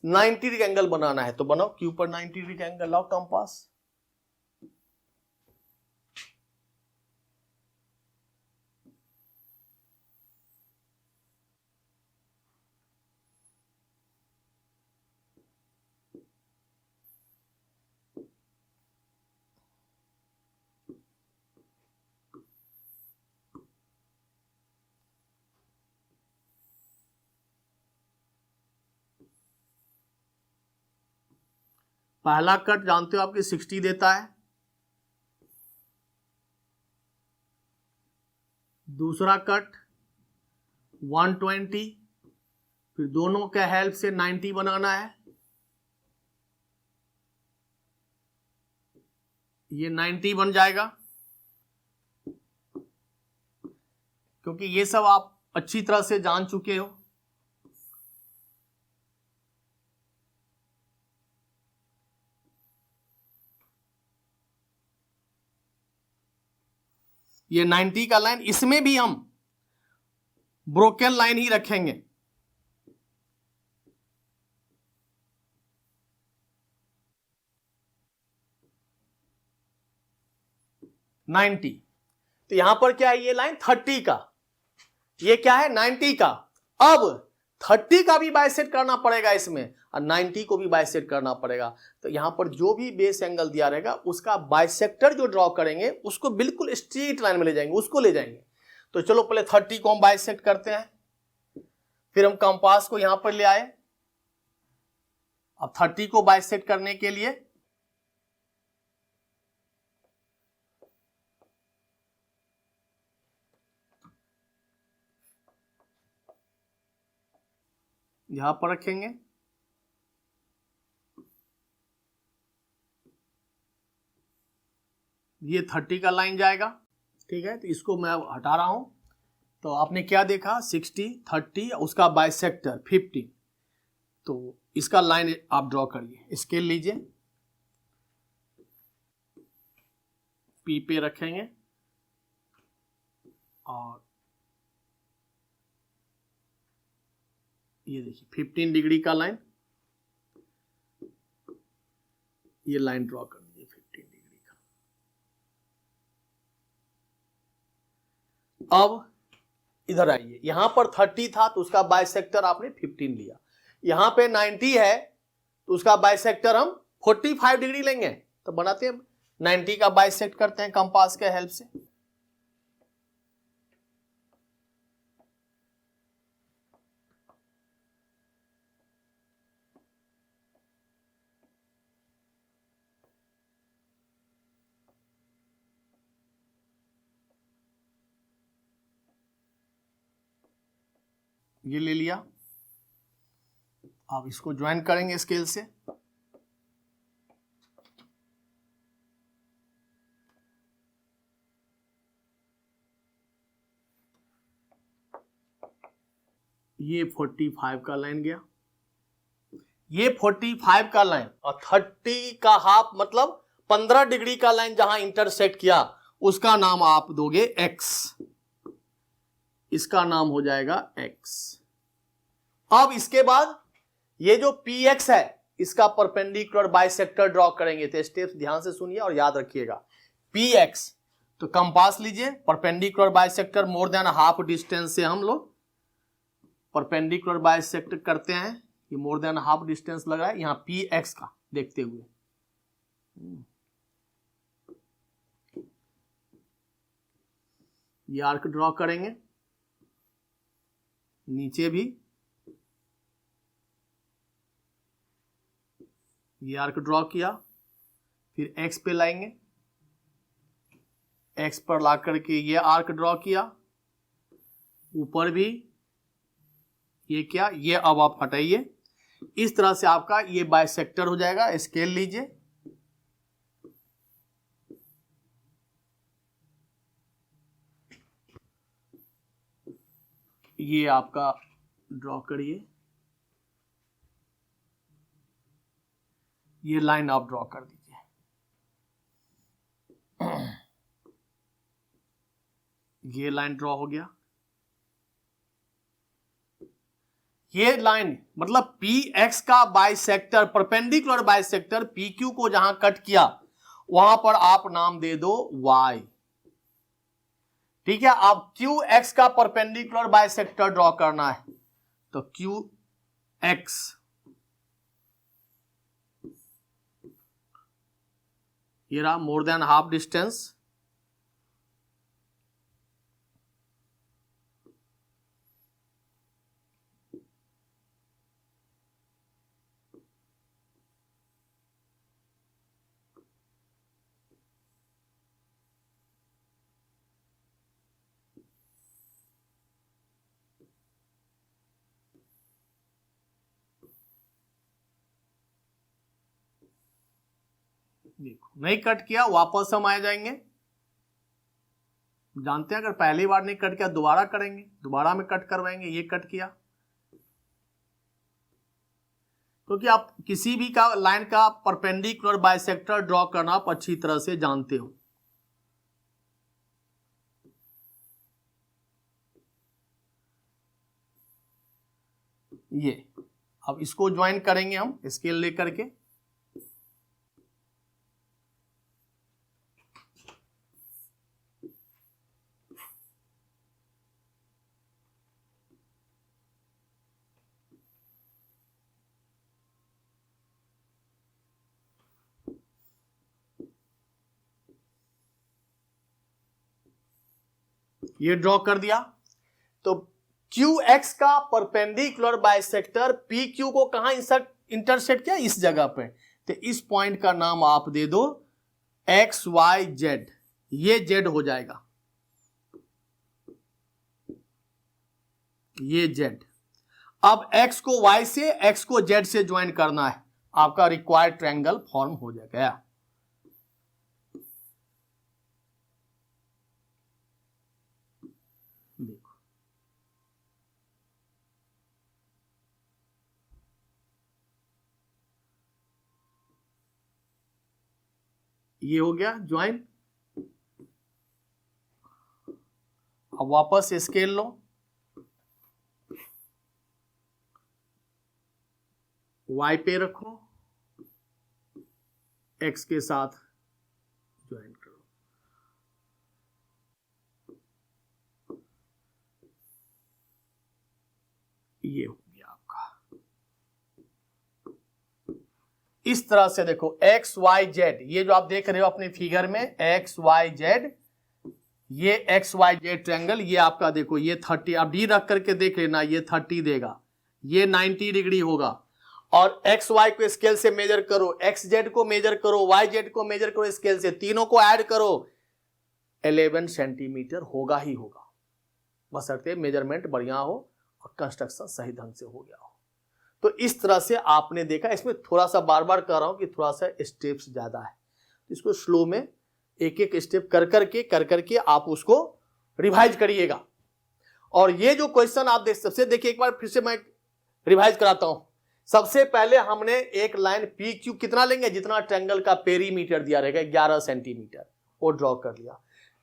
Speaker 1: 90 डिग्री एंगल बनाना है, तो बनाओ क्यू पर 90 डिग्री का एंगल, लाओ कंपास। पहला कट जानते हो आपके 60 देता है, दूसरा कट 120, फिर दोनों के हेल्प से 90 बनाना है। ये 90 बन जाएगा, क्योंकि ये सब आप अच्छी तरह से जान चुके हो। ये 90 का लाइन, इसमें भी हम ब्रोकन लाइन ही रखेंगे। नाइन्टी, तो यहां पर क्या है, ये लाइन 30 का, ये क्या है 90 का। अब 30 का भी बाइसेक्ट करना पड़ेगा इसमें, और 90 को भी बाइसेक्ट करना पड़ेगा। तो यहां पर जो भी बेस एंगल दिया रहेगा उसका बाइसेक्टर जो ड्रॉ करेंगे उसको बिल्कुल स्ट्रेट लाइन में ले जाएंगे, उसको ले जाएंगे। तो चलो पहले 30 को हम बाइसेक्ट करते हैं, फिर हम कंपास को यहां पर ले आए। अब 30 को बाइसेक्ट करने के लिए यहां पर रखेंगे, ये 30 का लाइन जाएगा, ठीक है। तो इसको मैं हटा रहा हूं। तो आपने क्या देखा, 60, 30, उसका बाइसेक्टर 50। तो इसका लाइन आप ड्रॉ करिए, स्केल लीजिए, पी पे रखेंगे और ये देखिए 15 डिग्री का लाइन, ये लाइन ड्रॉ कर दीजिए 15 डिग्री का। अब इधर आइए, यहां पर 30 था तो उसका बाइसेक्टर आपने 15 लिया, यहां पे 90 है तो उसका बाइसेक्टर हम 45 डिग्री लेंगे। तो बनाते हैं 90 का बाइसेक्ट करते हैं कंपास के हेल्प से। ये ले लिया। अब इसको ज्वाइन करेंगे स्केल से। ये 45 का लाइन गया, ये 45 का लाइन, और 30 का हाफ मतलब 15 डिग्री का लाइन जहां इंटरसेक्ट किया उसका नाम आप दोगे x, इसका नाम हो जाएगा x। अब इसके बाद ये जो px है इसका परपेंडिकुलर बाइसेक्टर ड्रॉ करेंगे। तो स्टेप्स ध्यान से सुनिए और याद रखिएगा। px तो कंपास लीजिए, perpendicular bisector more than half distance से हम लोग परपेंडिकुलर बाइसेक्टर करते हैं। ये मोर देन हाफ डिस्टेंस लगा है यहां px का देखते हुए। ये आर्क ड्रॉ करेंगे, नीचे भी ये आर्क ड्रॉ किया, फिर x पे लाएंगे, x पर ला करके ये आर्क ड्रॉ किया, ऊपर भी ये क्या, ये अब आप हटाइए। इस तरह से आपका ये बाइसेक्टर हो जाएगा। स्केल लीजिए, ये आपका ड्रॉ करिए, ये लाइन आप ड्रॉ कर दीजिए। ये लाइन ड्रॉ हो गया। ये लाइन मतलब px का बाइसेक्टर, परपेंडिकुलर बाइसेक्टर pq को जहां कट किया वहां पर आप नाम दे दो y। ठीक है। अब qx का परपेंडिकुलर बाइसेक्टर ड्रॉ करना है तो qx ये रहा मोर देन हाफ डिस्टेंस। देखो नहीं कट किया, वापस हम आ जाएंगे। जानते हैं अगर पहली बार नहीं कट किया दोबारा करेंगे, दोबारा में कट करवाएंगे। ये कट किया क्योंकि आप किसी भी का लाइन का परपेंडिकुलर बाइसेक्टर ड्रॉ करना आप अच्छी तरह से जानते हो। ये अब इसको ज्वाइन करेंगे हम स्केल लेकर के। ये ड्रॉ कर दिया तो QX का परपेंडिकुलर बाइसेक्टर PQ को कहां इंटरसेक्ट किया, इस जगह पे। तो इस पॉइंट का नाम आप दे दो XYZ। ये Z हो जाएगा, ये Z। अब X को Y से, X को Z से ज्वाइन करना है, आपका रिक्वायर्ड ट्रायंगल फॉर्म हो जाएगा। देखो ये हो गया ज्वाइन। अब वापस स्केल लो, Y पे रखो, X के साथ ज्वाइन करो। ये हो गया आपका। इस तरह से देखो XYZ, ये जो आप देख रहे हो अपने फिगर में XYZ, ये XYZ ट्रायंगल, ये आपका देखो ये 30, अब D रख करके देख लेना, ये 30 देगा, ये 90 डिग्री होगा। और XY को स्केल से मेजर करो, XZ को मेजर करो, YZ को मेजर करो स्केल से, तीनों को ऐड करो, 11 सेंटीमीटर होगा ही होगा, बशर्ते मेजरमेंट बढ़िया हो और कंस्ट्रक्शन सही ढंग से हो गया हो। तो इस तरह से आपने देखा, इसमें थोड़ा सा बार बार कह रहा हूं कि थोड़ा सा स्टेप्स ज्यादा है, इसको स्लो में एक एक स्टेप कर करके आप उसको रिवाइज करिएगा। और ये जो क्वेश्चन आप सबसे देखिए, एक बार फिर से मैं रिवाइज कराता हूं। सबसे पहले हमने एक लाइन पी क्यू कितना लेंगे, जितना ट्रायंगल का पेरीमीटर दिया रहेगा 11 सेंटीमीटर, वो ड्रॉ कर लिया।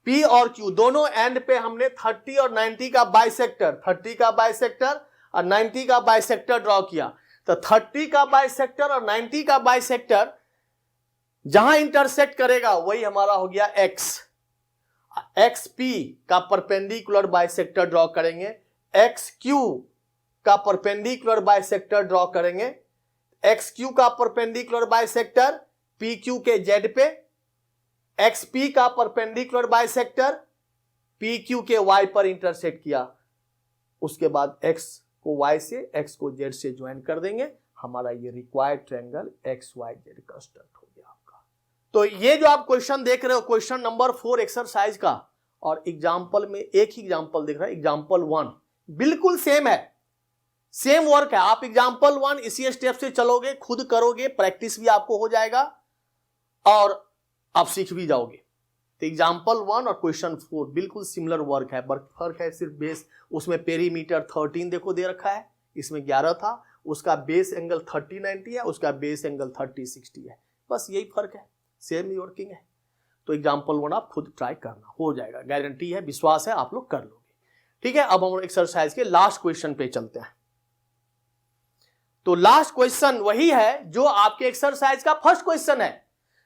Speaker 1: पी और क्यू दोनों एंड पे हमने 30 और 90 का बाइसेक्टर, 30 का बाइसेक्टर और 90 का बाइसेक्टर ड्रॉ किया। तो 30 का बाइसेक्टर और 90 का बाइसेक्टर जहां इंटरसेक्ट करेगा वही हमारा हो गया एक्स। एक्स पी का परपेंडिकुलर बाइसेक्टर ड्रॉ करेंगे, एक्स क्यू का परपेंडिकुलर बाइसेक्टर ड्रॉ करेंगे, एक्स क्यू का परपेंडिकुलर बाइसेक्टर पी क्यू के जेड पे, एक्स पी का परपेंडिकुलर बाइसेक्टर पी क्यू के वाई पर इंटरसेक्ट किया। उसके बाद एक्स को वाई से, एक्स को जेड से ज्वाइन कर देंगे, हमारा ये required triangle X Y Z construct हो गया आपका। तो ये जो आप क्वेश्चन देख रहे हो, क्वेश्चन नंबर 4 एक्सरसाइज का, और एग्जाम्पल में एक ही एग्जाम्पल दिख रहा है, एग्जाम्पल 1 बिल्कुल सेम है, सेम वर्क है। आप एग्जाम्पल 1 इसी स्टेप से चलोगे, खुद करोगे, प्रैक्टिस भी आपको हो जाएगा और आप सीख भी जाओगे। तो एग्जाम्पल 1 और क्वेश्चन 4 बिल्कुल सिमिलर वर्क है, फर्क है सिर्फ बेस, उसमें पेरीमीटर 13 देखो दे रखा है, इसमें 11 था, उसका बेस एंगल 30-90 है, उसका बेस एंगल 30-60 है, बस यही फर्क है, सेम ही वर्किंग है। तो एग्जाम्पल 1 आप खुद ट्राई करना, हो जाएगा, गारंटी है, विश्वास है, आप लोग कर लोगे। ठीक है, अब हम एक्सरसाइज के लास्ट क्वेश्चन पे चलते हैं। तो लास्ट क्वेश्चन वही है जो आपके एक्सरसाइज का फर्स्ट क्वेश्चन है।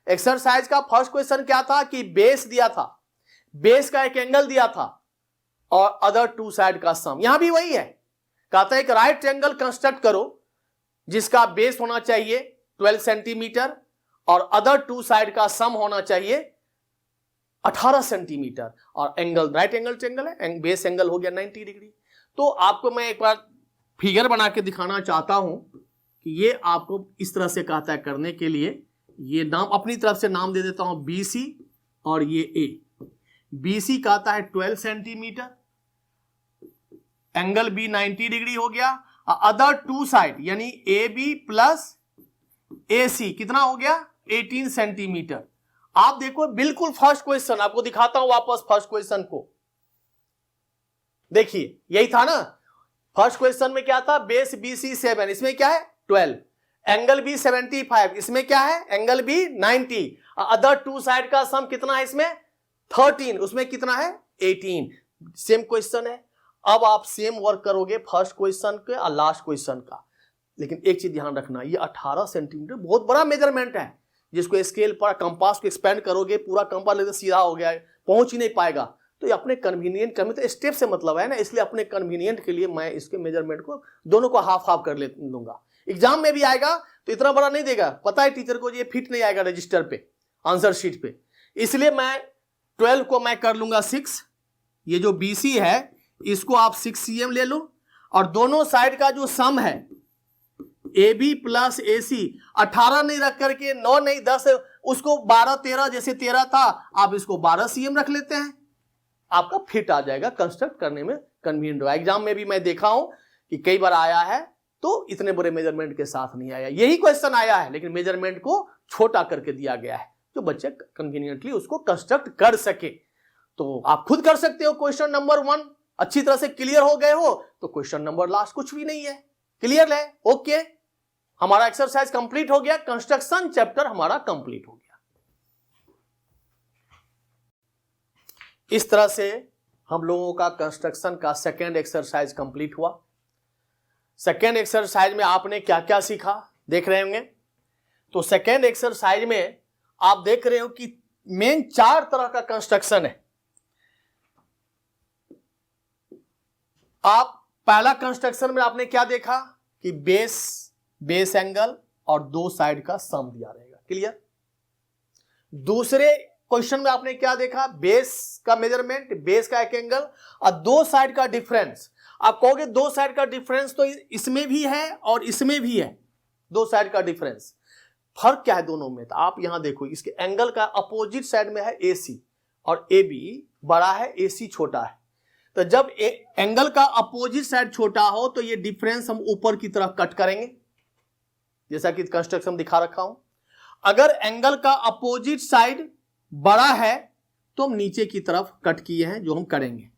Speaker 1: एक्सरसाइज का फर्स्ट क्वेश्चन क्या था कि बेस दिया था, बेस का एक एंगल दिया था और अदर टू साइड का सम, यहां भी वही है। कहता है एक राइट ट्रायंगल कंस्ट्रक्ट करो जिसका बेस होना चाहिए 12 सेंटीमीटर और अदर टू साइड का सम होना चाहिए 18 सेंटीमीटर, और एंगल राइट एंगल ट्रायंगल है, बेस एंगल हो गया 90 डिग्री। तो आपको मैं एक बार फिगर बना के दिखाना चाहता हूं कि ये आपको इस तरह से कहता है करने के लिए, ये नाम अपनी तरफ से नाम दे देता हूं BC और ये A। BC कहता है 12 सेंटीमीटर, एंगल B 90 डिग्री हो गया, अदर टू साइड यानी AB प्लस AC कितना हो गया 18 सेंटीमीटर। आप देखो बिल्कुल फर्स्ट क्वेश्चन, आपको दिखाता हूं वापस फर्स्ट क्वेश्चन को, देखिए यही था ना। फर्स्ट क्वेश्चन में क्या था, बेस BC 7, इसमें क्या है 12, एंगल B 75, इसमें क्या है angle B 90, other two side का सम कितना है इसमें 13, उसमें कितना है 18। सेम क्वेश्चन है। अब आप सेम वर्क करोगे फर्स्ट क्वेश्चन के और लास्ट क्वेश्चन का, लेकिन एक चीज ध्यान रखना, ये 18 सेंटीमीटर बहुत बड़ा मेजरमेंट है, जिसको स्केल पर कंपास को एक्सपेंड करोगे, पूरा कंपास लेकर सीधा हो गया है, पहुंच ही नहीं पाएगा। तो ये अपने कन्वीनियंट करने, तो स्टेप से मतलब है ना, इसलिए अपने कन्वीनियंट के लिए मैं इसके मेजरमेंट को दोनों को हाफ हाफ कर लूंगा। एग्जाम में भी आएगा तो इतना बड़ा नहीं देगा, पता है टीचर को ये फिट नहीं आएगा रजिस्टर पे, आंसर शीट पे, इसलिए मैं 12 को मैं कर लूंगा 6, ये जो BC है इसको आप 6 cm ले लो, और दोनों साइड का जो सम है AB प्लस AC 18 नहीं रख करके 9 नहीं 10, उसको 12-13, जैसे 13 था आप इसको 12 cm रख लेते हैं, आपका फिट आ जाएगा, कंस्ट्रक्ट करने में कन्वीनियंट होगा। एग्जाम में भी मैं देखा हूं कि कई बार आया है तो इतने बड़े मेजरमेंट के साथ नहीं आया, यही क्वेश्चन आया है लेकिन मेजरमेंट को छोटा करके दिया गया है, जो बच्चे कन्वीनियंटली उसको कंस्ट्रक्ट कर सके। तो आप खुद कर सकते हो। क्वेश्चन नंबर 1 अच्छी तरह से क्लियर हो गए हो तो क्वेश्चन नंबर लास्ट कुछ भी नहीं है, क्लियर है, ओके। हमारा एक्सरसाइज कंप्लीट हो गया, कंस्ट्रक्शन चैप्टर हमारा कंप्लीट हो गया। इस तरह से हम लोगों का कंस्ट्रक्शन का सेकेंड एक्सरसाइज कंप्लीट हुआ। सेकेंड एक्सरसाइज में आपने क्या क्या सीखा देख रहे होंगे। तो सेकेंड एक्सरसाइज में आप देख रहे हो कि मेन 4 तरह का कंस्ट्रक्शन है। आप पहला कंस्ट्रक्शन में आपने क्या देखा कि बेस एंगल और 2 साइड का सम दिया रहेगा, क्लियर। दूसरे क्वेश्चन में आपने क्या देखा, बेस का मेजरमेंट, बेस का एक एंगल और 2 साइड का डिफरेंस। आप कहोगे 2 साइड का डिफरेंस तो इसमें भी है और इसमें भी है, 2 साइड का डिफरेंस, फर्क क्या है दोनों में। तो आप यहां देखो, इसके एंगल का अपोजिट साइड में है AC और AB बड़ा है, AC छोटा है। तो जब एंगल का अपोजिट साइड छोटा हो तो ये डिफरेंस हम ऊपर की तरफ कट करेंगे, जैसा कि कंस्ट्रक्शन दिखा रखा हूं। अगर एंगल का अपोजिट साइड बड़ा है तो हम नीचे की तरफ कट किए हैं, जो हम करेंगे।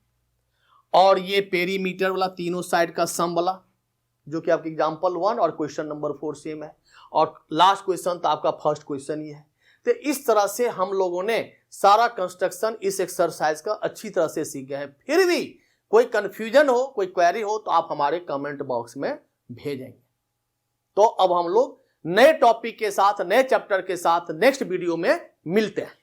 Speaker 1: और ये पेरीमीटर वाला तीनों साइड का सम वाला, जो कि आपके एग्जांपल 1 और क्वेश्चन नंबर 4 सेम है, और लास्ट क्वेश्चन तो आपका फर्स्ट क्वेश्चन ही है। तो इस तरह से हम लोगों ने सारा कंस्ट्रक्शन इस एक्सरसाइज का अच्छी तरह से सीख गए हैं। फिर भी कोई कंफ्यूजन हो, कोई क्वेरी हो तो आप हमारे कमेंट बॉक्स में भेजेंगे। तो अब हम लोग नए टॉपिक के साथ, नए चैप्टर के साथ नेक्स्ट वीडियो में मिलते हैं।